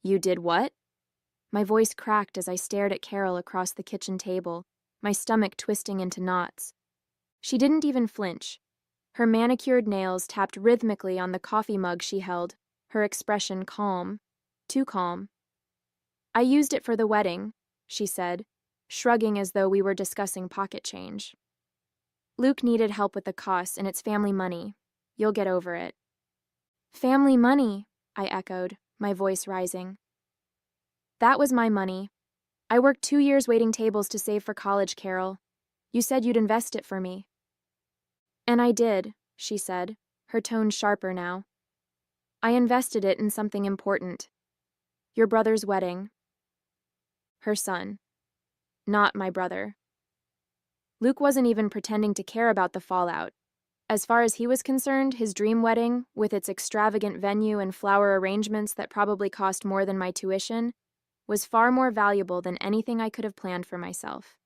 You did what? My voice cracked as I stared at Carol across the kitchen table, my stomach twisting into knots. She didn't even flinch. Her manicured nails tapped rhythmically on the coffee mug she held, her expression calm, too calm. I used it for the wedding, she said, shrugging as though we were discussing pocket change. Luke needed help with the costs, and it's family money. You'll get over it. Family money, I echoed, my voice rising. That was my money. I worked 2 years waiting tables to save for college, Carol. You said you'd invest it for me. And I did, she said, her tone sharper now. I invested it in something important. Your brother's wedding. Her son. Not my brother. Luke wasn't even pretending to care about the fallout. As far as he was concerned, his dream wedding, with its extravagant venue and flower arrangements that probably cost more than my tuition, was far more valuable than anything I could have planned for myself.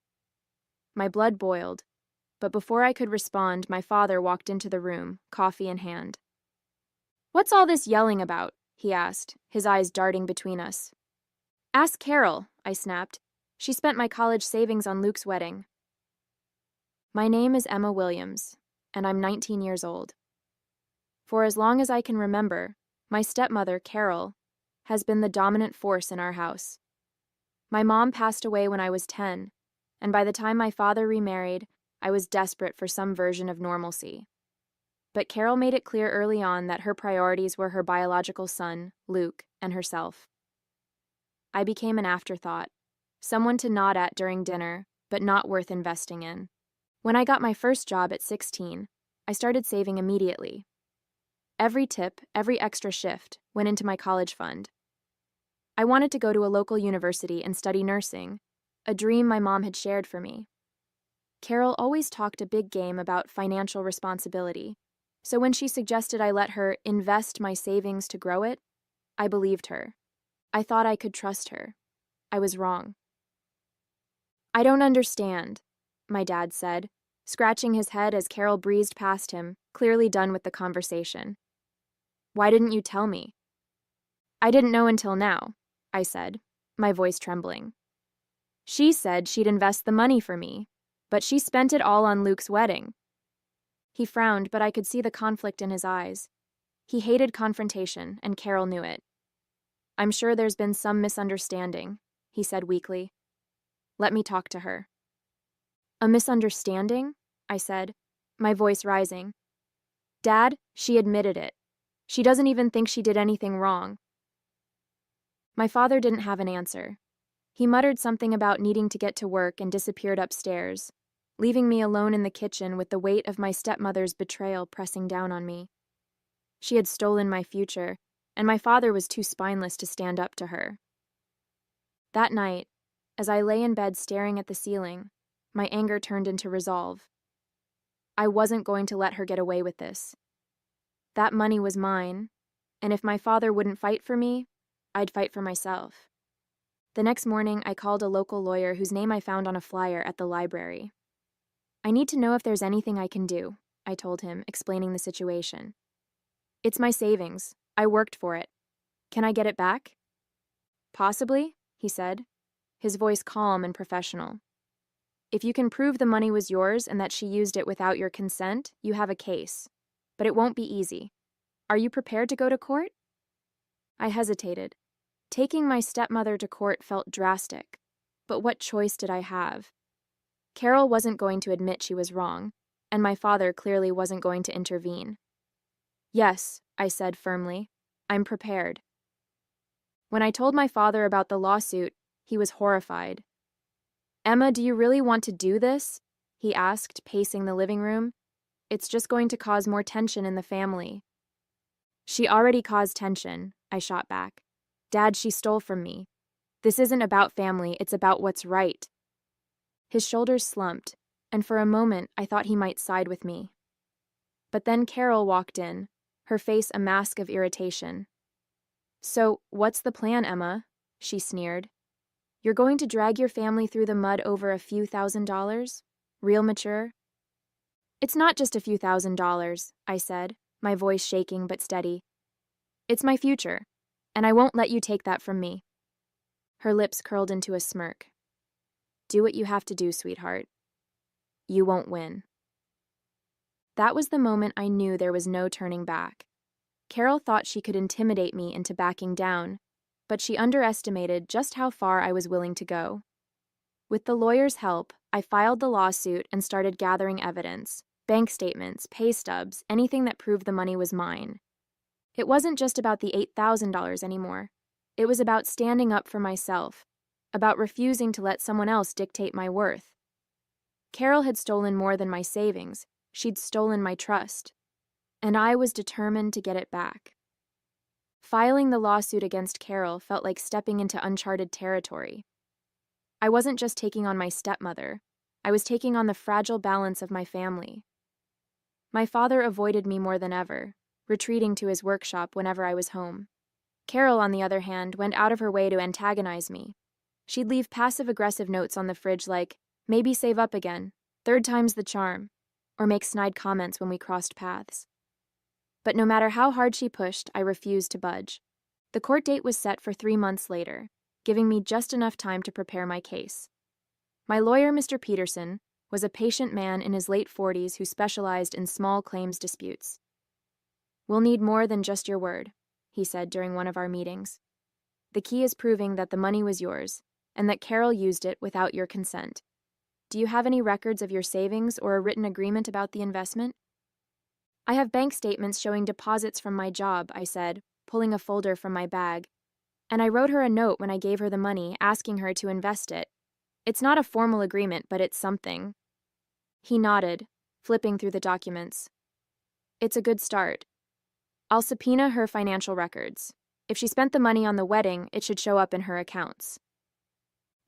My blood boiled, but before I could respond, my father walked into the room, coffee in hand. What's all this yelling about? He asked, his eyes darting between us. Ask Carol, I snapped. She spent my college savings on Luke's wedding. My name is Emma Williams, and I'm 19 years old. For as long as I can remember, my stepmother, Carol, has been the dominant force in our house. My mom passed away when I was 10, and by the time my father remarried, I was desperate for some version of normalcy. But Carol made it clear early on that her priorities were her biological son, Luke, and herself. I became an afterthought, someone to nod at during dinner, but not worth investing in. When I got my first job at 16, I started saving immediately. Every tip, every extra shift, went into my college fund. I wanted to go to a local university and study nursing, a dream my mom had shared for me. Carol always talked a big game about financial responsibility, so when she suggested I let her invest my savings to grow it, I believed her. I thought I could trust her. I was wrong. I don't understand, my dad said, scratching his head as Carol breezed past him, clearly done with the conversation. Why didn't you tell me? I didn't know until now, I said, my voice trembling. She said she'd invest the money for me, but she spent it all on Luke's wedding. He frowned, but I could see the conflict in his eyes. He hated confrontation, and Carol knew it. I'm sure there's been some misunderstanding, he said weakly. Let me talk to her. A misunderstanding? I said, my voice rising. Dad, she admitted it. She doesn't even think she did anything wrong. My father didn't have an answer. He muttered something about needing to get to work and disappeared upstairs, leaving me alone in the kitchen with the weight of my stepmother's betrayal pressing down on me. She had stolen my future, and my father was too spineless to stand up to her. That night, as I lay in bed staring at the ceiling, my anger turned into resolve. I wasn't going to let her get away with this. That money was mine, and if my father wouldn't fight for me, I'd fight for myself. The next morning, I called a local lawyer whose name I found on a flyer at the library. I need to know if there's anything I can do, I told him, explaining the situation. It's my savings. I worked for it. Can I get it back? Possibly, he said, his voice calm and professional. If you can prove the money was yours and that she used it without your consent, you have a case. But it won't be easy. Are you prepared to go to court? I hesitated. Taking my stepmother to court felt drastic, but what choice did I have? Carol wasn't going to admit she was wrong, and my father clearly wasn't going to intervene. Yes, I said firmly, I'm prepared. When I told my father about the lawsuit, he was horrified. Emma, do you really want to do this? He asked, pacing the living room. It's just going to cause more tension in the family. She already caused tension, I shot back. Dad, she stole from me. This isn't about family, it's about what's right. His shoulders slumped, and for a moment I thought he might side with me. But then Carol walked in, her face a mask of irritation. So, what's the plan, Emma? She sneered. You're going to drag your family through the mud over a few $1,000s? Real mature? It's not just a few $1,000s, I said, my voice shaking but steady. It's my future, And I won't let you take that from me. Her lips curled into a smirk. Do what you have to do, sweetheart. You won't win. That was the moment I knew there was no turning back. Carol thought she could intimidate me into backing down, but she underestimated just how far I was willing to go. With the lawyer's help, I filed the lawsuit and started gathering evidence, bank statements, pay stubs, anything that proved the money was mine. It wasn't just about the $8,000 anymore. It was about standing up for myself, about refusing to let someone else dictate my worth. Carol had stolen more than my savings. She'd stolen my trust. And I was determined to get it back. Filing the lawsuit against Carol felt like stepping into uncharted territory. I wasn't just taking on my stepmother. I was taking on the fragile balance of my family. My father avoided me more than ever, retreating to his workshop whenever I was home. Carol, on the other hand, went out of her way to antagonize me. She'd leave passive-aggressive notes on the fridge like, maybe save up again, third time's the charm, or make snide comments when we crossed paths. But no matter how hard she pushed, I refused to budge. The court date was set for 3 months later, giving me just enough time to prepare my case. My lawyer, Mr. Peterson, was a patient man in his late 40s who specialized in small claims disputes. We'll need more than just your word, he said during one of our meetings. The key is proving that the money was yours, and that Carol used it without your consent. Do you have any records of your savings or a written agreement about the investment? I have bank statements showing deposits from my job, I said, pulling a folder from my bag. And I wrote her a note when I gave her the money, asking her to invest it. It's not a formal agreement, but it's something. He nodded, flipping through the documents. It's a good start. I'll subpoena her financial records. If she spent the money on the wedding, it should show up in her accounts.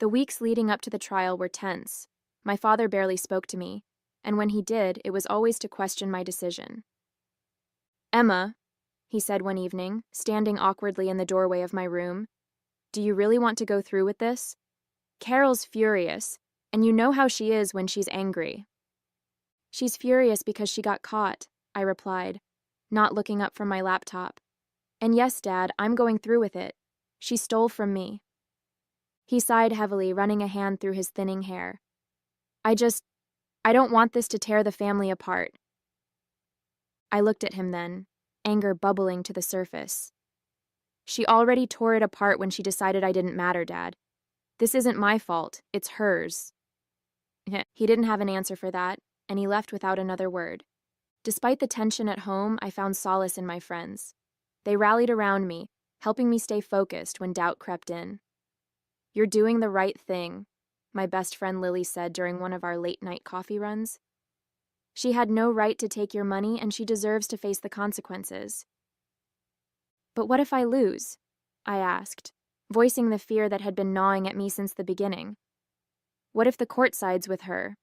The weeks leading up to the trial were tense. My father barely spoke to me, and when he did, it was always to question my decision. Emma, he said one evening, standing awkwardly in the doorway of my room, do you really want to go through with this? Carol's furious, and you know how she is when she's angry. She's furious because she got caught, I replied, not looking up from my laptop. And yes, Dad, I'm going through with it. She stole from me. He sighed heavily, running a hand through his thinning hair. I don't want this to tear the family apart. I looked at him then, anger bubbling to the surface. She already tore it apart when she decided I didn't matter, Dad. This isn't my fault, it's hers. He didn't have an answer for that, and he left without another word. Despite the tension at home, I found solace in my friends. They rallied around me, helping me stay focused when doubt crept in. You're doing the right thing, my best friend Lily said during one of our late-night coffee runs. She had no right to take your money, and she deserves to face the consequences. But what if I lose? I asked, voicing the fear that had been gnawing at me since the beginning. What if the court sides with her?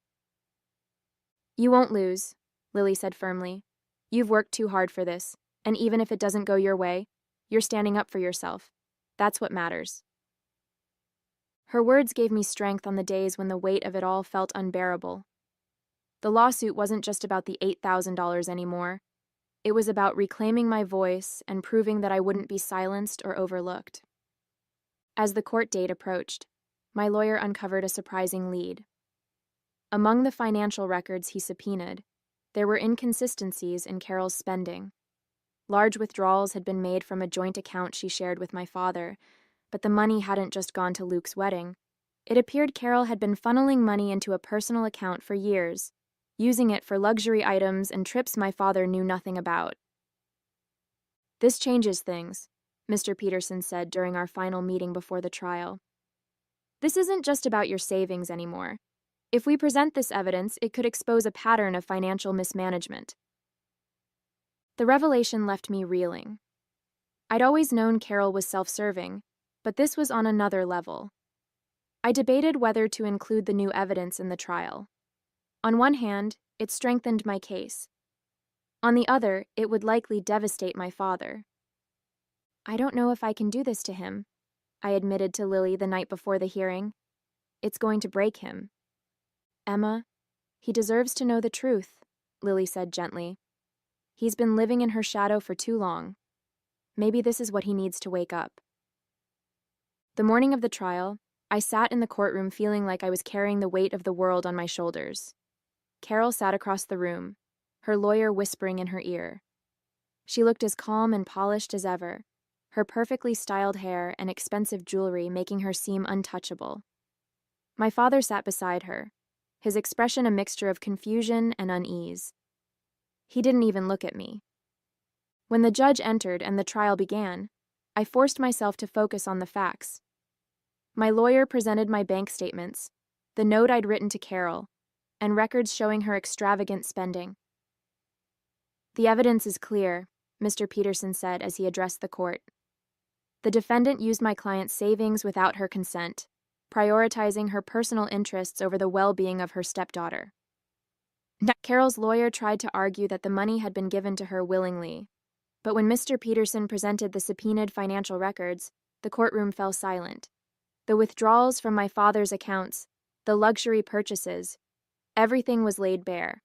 You won't lose, Lily said firmly. You've worked too hard for this, and even if it doesn't go your way, you're standing up for yourself. That's what matters. Her words gave me strength on the days when the weight of it all felt unbearable. The lawsuit wasn't just about the $8,000 anymore. It was about reclaiming my voice and proving that I wouldn't be silenced or overlooked. As the court date approached, my lawyer uncovered a surprising lead. Among the financial records he subpoenaed, there were inconsistencies in Carol's spending. Large withdrawals had been made from a joint account she shared with my father, but the money hadn't just gone to Luke's wedding. It appeared Carol had been funneling money into a personal account for years, using it for luxury items and trips my father knew nothing about. This changes things, Mr. Peterson said during our final meeting before the trial. This isn't just about your savings anymore. If we present this evidence, it could expose a pattern of financial mismanagement. The revelation left me reeling. I'd always known Carol was self-serving, but this was on another level. I debated whether to include the new evidence in the trial. On one hand, it strengthened my case. On the other, it would likely devastate my father. I don't know if I can do this to him, I admitted to Lily the night before the hearing. It's going to break him. Emma, he deserves to know the truth, Lily said gently. He's been living in her shadow for too long. Maybe this is what he needs to wake up. The morning of the trial, I sat in the courtroom feeling like I was carrying the weight of the world on my shoulders. Carol sat across the room, her lawyer whispering in her ear. She looked as calm and polished as ever, her perfectly styled hair and expensive jewelry making her seem untouchable. My father sat beside her, his expression a mixture of confusion and unease. He didn't even look at me. When the judge entered and the trial began, I forced myself to focus on the facts. My lawyer presented my bank statements, the note I'd written to Carol, and records showing her extravagant spending. "The evidence is clear," Mr. Peterson said as he addressed the court. "The defendant used my client's savings without her consent, prioritizing her personal interests over the well-being of her stepdaughter." Carol's lawyer tried to argue that the money had been given to her willingly, but when Mr. Peterson presented the subpoenaed financial records, the courtroom fell silent. The withdrawals from my father's accounts, the luxury purchases, everything was laid bare.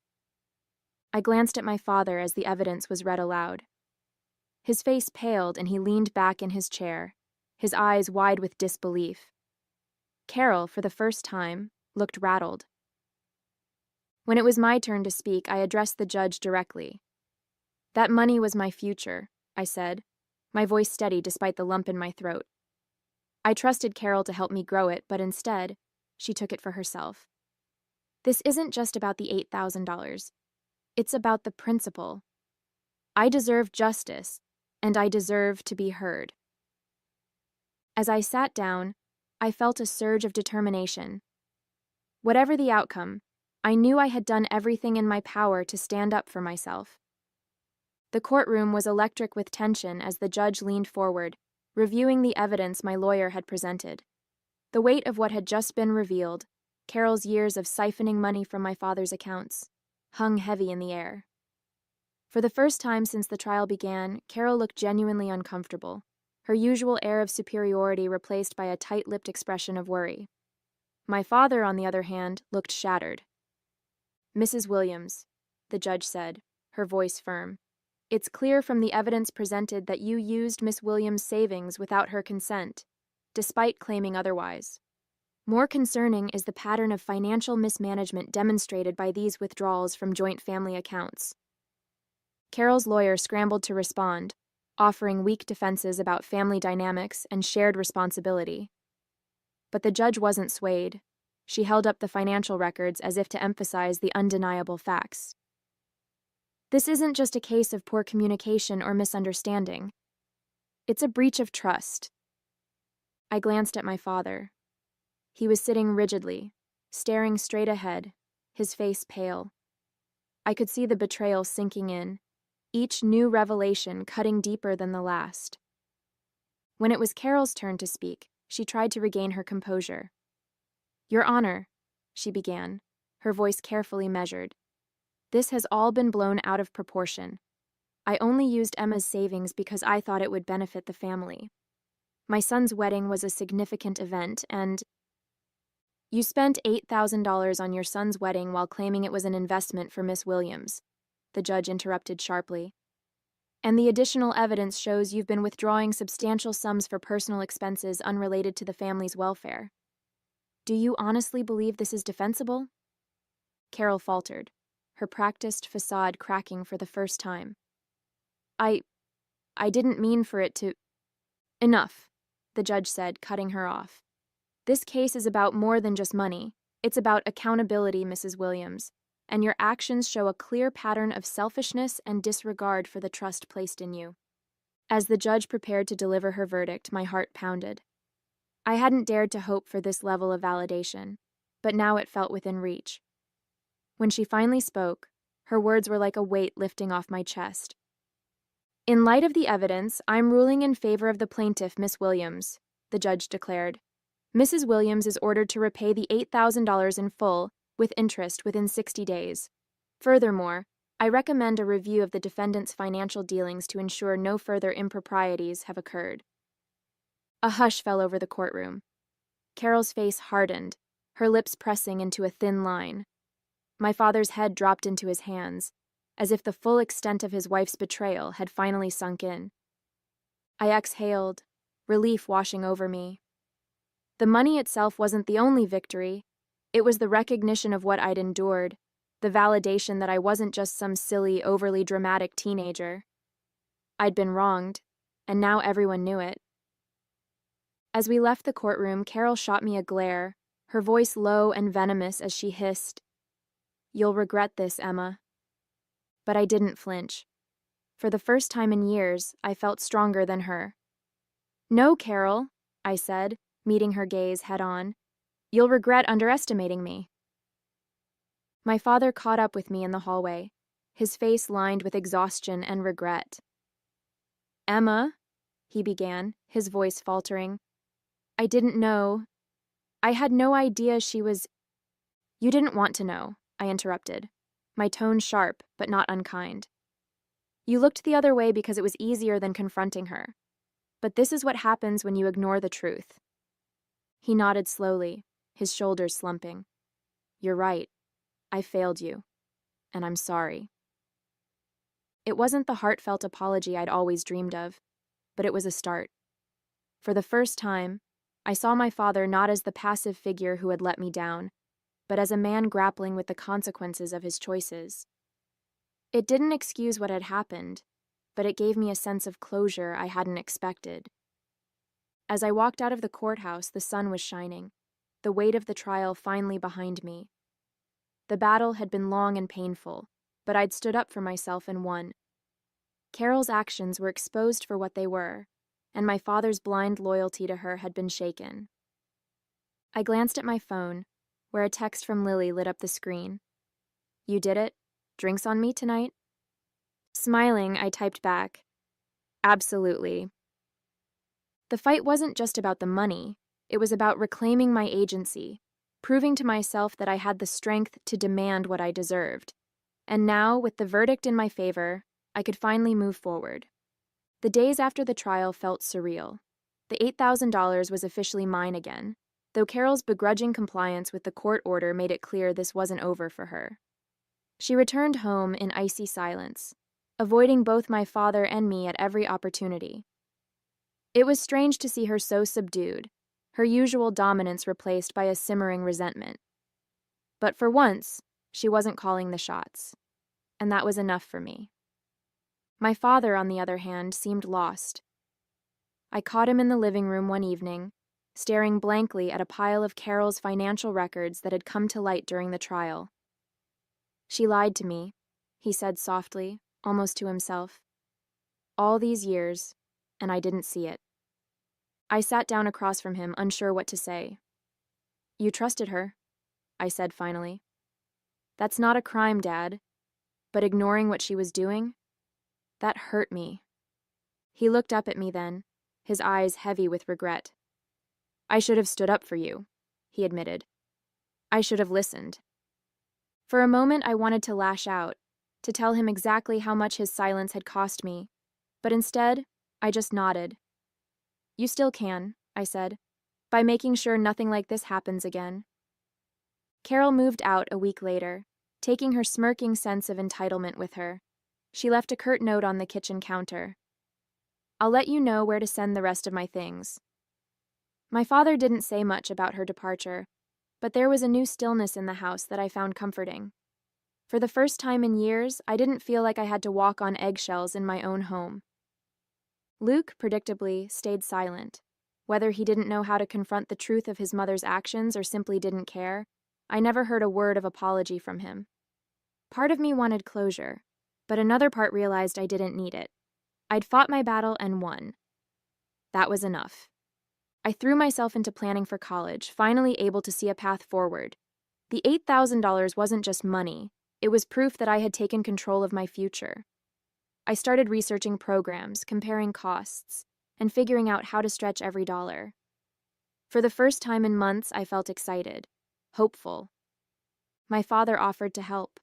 I glanced at my father as the evidence was read aloud. His face paled and he leaned back in his chair, his eyes wide with disbelief. Carol, for the first time, looked rattled. When it was my turn to speak, I addressed the judge directly. "That money was my future," I said, my voice steady despite the lump in my throat. I trusted Carol to help me grow it, but instead, she took it for herself. "This isn't just about the $8,000. It's about the principle. I deserve justice, and I deserve to be heard." As I sat down, I felt a surge of determination. Whatever the outcome, I knew I had done everything in my power to stand up for myself. The courtroom was electric with tension as the judge leaned forward, reviewing the evidence my lawyer had presented. The weight of what had just been revealed, Carol's years of siphoning money from my father's accounts, hung heavy in the air. For the first time since the trial began, Carol looked genuinely uncomfortable, her usual air of superiority replaced by a tight-lipped expression of worry. My father, on the other hand, looked shattered. "Mrs. Williams," the judge said, her voice firm, "it's clear from the evidence presented that you used Miss Williams' savings without her consent, despite claiming otherwise. More concerning is the pattern of financial mismanagement demonstrated by these withdrawals from joint family accounts." Carol's lawyer scrambled to respond, offering weak defenses about family dynamics and shared responsibility. But the judge wasn't swayed. She held up the financial records as if to emphasize the undeniable facts. "This isn't just a case of poor communication or misunderstanding. It's a breach of trust." I glanced at my father. He was sitting rigidly, staring straight ahead, his face pale. I could see the betrayal sinking in, each new revelation cutting deeper than the last. When it was Carol's turn to speak, she tried to regain her composure. "Your Honor," she began, her voice carefully measured, "this has all been blown out of proportion. I only used Emma's savings because I thought it would benefit the family. My son's wedding was a significant event, and—" "You spent $8,000 on your son's wedding while claiming it was an investment for Miss Williams," the judge interrupted sharply. "And the additional evidence shows you've been withdrawing substantial sums for personal expenses unrelated to the family's welfare. Do you honestly believe this is defensible?" Carol faltered, her practiced facade cracking for the first time. I didn't mean for it to—" "Enough," the judge said, cutting her off. "This case is about more than just money. It's about accountability, Mrs. Williams, and your actions show a clear pattern of selfishness and disregard for the trust placed in you." As the judge prepared to deliver her verdict, my heart pounded. I hadn't dared to hope for this level of validation, but now it felt within reach. When she finally spoke, her words were like a weight lifting off my chest. "In light of the evidence, I'm ruling in favor of the plaintiff, Miss Williams," the judge declared. "Mrs. Williams is ordered to repay the $8,000 in full, with interest, within 60 days. Furthermore, I recommend a review of the defendant's financial dealings to ensure no further improprieties have occurred." A hush fell over the courtroom. Carol's face hardened, her lips pressing into a thin line. My father's head dropped into his hands, as if the full extent of his wife's betrayal had finally sunk in. I exhaled, relief washing over me. The money itself wasn't the only victory. It was the recognition of what I'd endured, the validation that I wasn't just some silly, overly dramatic teenager. I'd been wronged, and now everyone knew it. As we left the courtroom, Carol shot me a glare, her voice low and venomous as she hissed, "You'll regret this, Emma." But I didn't flinch. For the first time in years, I felt stronger than her. "No, Carol," I said, meeting her gaze head-on. "You'll regret underestimating me." My father caught up with me in the hallway, his face lined with exhaustion and regret. "Emma," he began, his voice faltering, "I didn't know. I had no idea she was—" "You didn't want to know," I interrupted, my tone sharp but not unkind. "You looked the other way because it was easier than confronting her. But this is what happens when you ignore the truth." He nodded slowly, his shoulders slumping. "You're right. I failed you. And I'm sorry." It wasn't the heartfelt apology I'd always dreamed of, but it was a start. For the first time, I saw my father not as the passive figure who had let me down, but as a man grappling with the consequences of his choices. It didn't excuse what had happened, but it gave me a sense of closure I hadn't expected. As I walked out of the courthouse, the sun was shining, the weight of the trial finally behind me. The battle had been long and painful, but I'd stood up for myself and won. Carol's actions were exposed for what they were, and my father's blind loyalty to her had been shaken. I glanced at my phone, where a text from Lily lit up the screen. "You did it? Drinks on me tonight?" Smiling, I typed back, "Absolutely." The fight wasn't just about the money, it was about reclaiming my agency, proving to myself that I had the strength to demand what I deserved. And now, with the verdict in my favor, I could finally move forward. The days after the trial felt surreal. The $8,000 was officially mine again, though Carol's begrudging compliance with the court order made it clear this wasn't over for her. She returned home in icy silence, avoiding both my father and me at every opportunity. It was strange to see her so subdued, her usual dominance replaced by a simmering resentment. But for once, she wasn't calling the shots, and that was enough for me. My father, on the other hand, seemed lost. I caught him in the living room one evening, staring blankly at a pile of Carol's financial records that had come to light during the trial. "She lied to me," he said softly, almost to himself. "All these years, and I didn't see it." I sat down across from him, unsure what to say. "You trusted her," I said finally. "That's not a crime, Dad. But ignoring what she was doing, that hurt me." He looked up at me then, his eyes heavy with regret. "I should have stood up for you," he admitted. "I should have listened." For a moment I wanted to lash out, to tell him exactly how much his silence had cost me, but instead, I just nodded. "You still can," I said, "by making sure nothing like this happens again." Carol moved out a week later, taking her smirking sense of entitlement with her. She left a curt note on the kitchen counter. "I'll let you know where to send the rest of my things." My father didn't say much about her departure, but there was a new stillness in the house that I found comforting. For the first time in years, I didn't feel like I had to walk on eggshells in my own home. Luke, predictably, stayed silent. Whether he didn't know how to confront the truth of his mother's actions or simply didn't care, I never heard a word of apology from him. Part of me wanted closure, but another part realized I didn't need it. I'd fought my battle and won. That was enough. I threw myself into planning for college, finally able to see a path forward. The $8,000 wasn't just money, it was proof that I had taken control of my future. I started researching programs, comparing costs, and figuring out how to stretch every dollar. For the first time in months, I felt excited, hopeful. My father offered to help.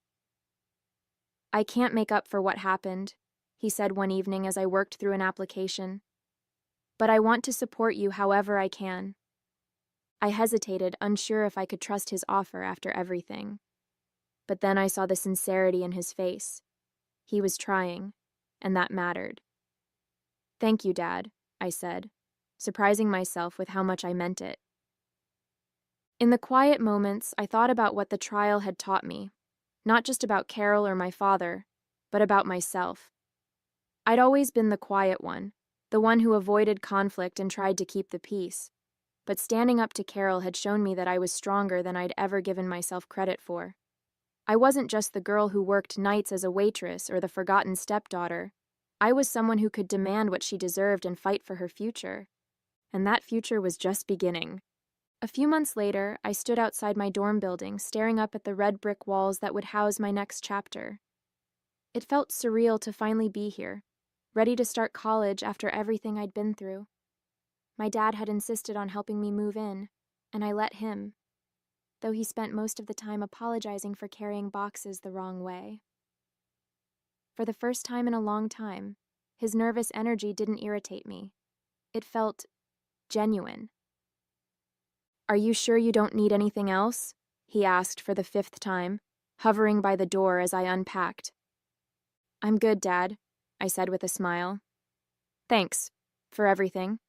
"I can't make up for what happened," he said one evening as I worked through an application. "But I want to support you however I can." I hesitated, unsure if I could trust his offer after everything. But then I saw the sincerity in his face. He was trying, and that mattered. "Thank you, Dad," I said, surprising myself with how much I meant it. In the quiet moments, I thought about what the trial had taught me, not just about Carol or my father, but about myself. I'd always been the quiet one, the one who avoided conflict and tried to keep the peace. But standing up to Carol had shown me that I was stronger than I'd ever given myself credit for. I wasn't just the girl who worked nights as a waitress or the forgotten stepdaughter. I was someone who could demand what she deserved and fight for her future. And that future was just beginning. A few months later, I stood outside my dorm building, staring up at the red brick walls that would house my next chapter. It felt surreal to finally be here, ready to start college after everything I'd been through. My dad had insisted on helping me move in, and I let him, though he spent most of the time apologizing for carrying boxes the wrong way. For the first time in a long time, his nervous energy didn't irritate me. It felt genuine. "Are you sure you don't need anything else?" he asked for the 5th time, hovering by the door as I unpacked. "I'm good, Dad," I said with a smile. "Thanks for everything."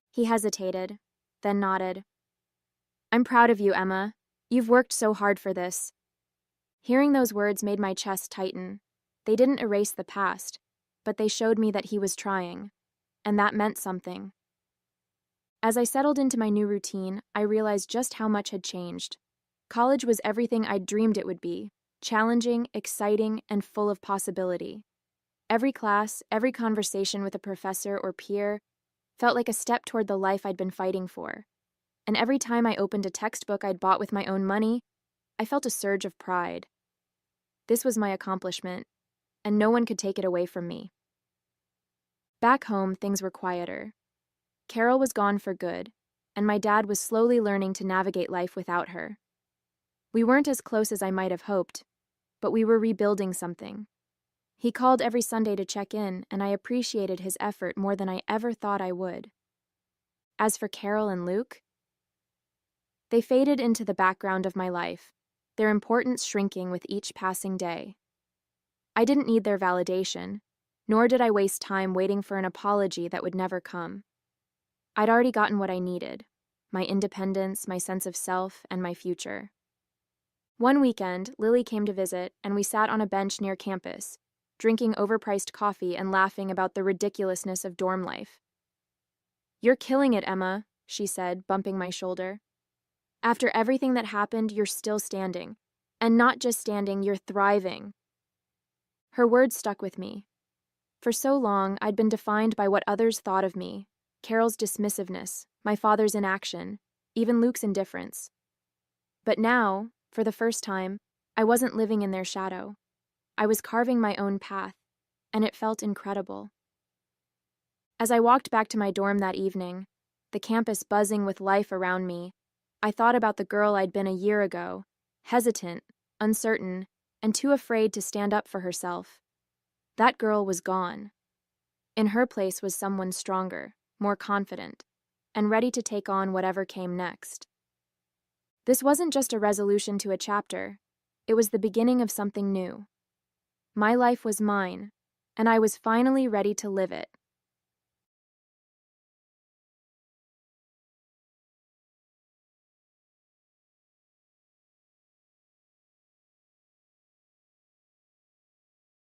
He hesitated, then nodded. "I'm proud of you, Emma. You've worked so hard for this." Hearing those words made my chest tighten. They didn't erase the past, but they showed me that he was trying, and that meant something. As I settled into my new routine, I realized just how much had changed. College was everything I'd dreamed it would be, challenging, exciting, and full of possibility. Every class, every conversation with a professor or peer felt like a step toward the life I'd been fighting for. And every time I opened a textbook I'd bought with my own money, I felt a surge of pride. This was my accomplishment, and no one could take it away from me. Back home, things were quieter. Carol was gone for good, and my dad was slowly learning to navigate life without her. We weren't as close as I might have hoped, but we were rebuilding something. He called every Sunday to check in, and I appreciated his effort more than I ever thought I would. As for Carol and Luke, they faded into the background of my life, their importance shrinking with each passing day. I didn't need their validation, nor did I waste time waiting for an apology that would never come. I'd already gotten what I needed: my independence, my sense of self, and my future. One weekend, Lily came to visit, and we sat on a bench near campus, drinking overpriced coffee and laughing about the ridiculousness of dorm life. "You're killing it, Emma," she said, bumping my shoulder. "After everything that happened, you're still standing. And not just standing, you're thriving." Her words stuck with me. For so long, I'd been defined by what others thought of me: Carol's dismissiveness, my father's inaction, even Luke's indifference. But now, for the first time, I wasn't living in their shadow. I was carving my own path, and it felt incredible. As I walked back to my dorm that evening, the campus buzzing with life around me, I thought about the girl I'd been a year ago, hesitant, uncertain, and too afraid to stand up for herself. That girl was gone. In her place was someone stronger, more confident, and ready to take on whatever came next. This wasn't just a resolution to a chapter, it was the beginning of something new. My life was mine, and I was finally ready to live it.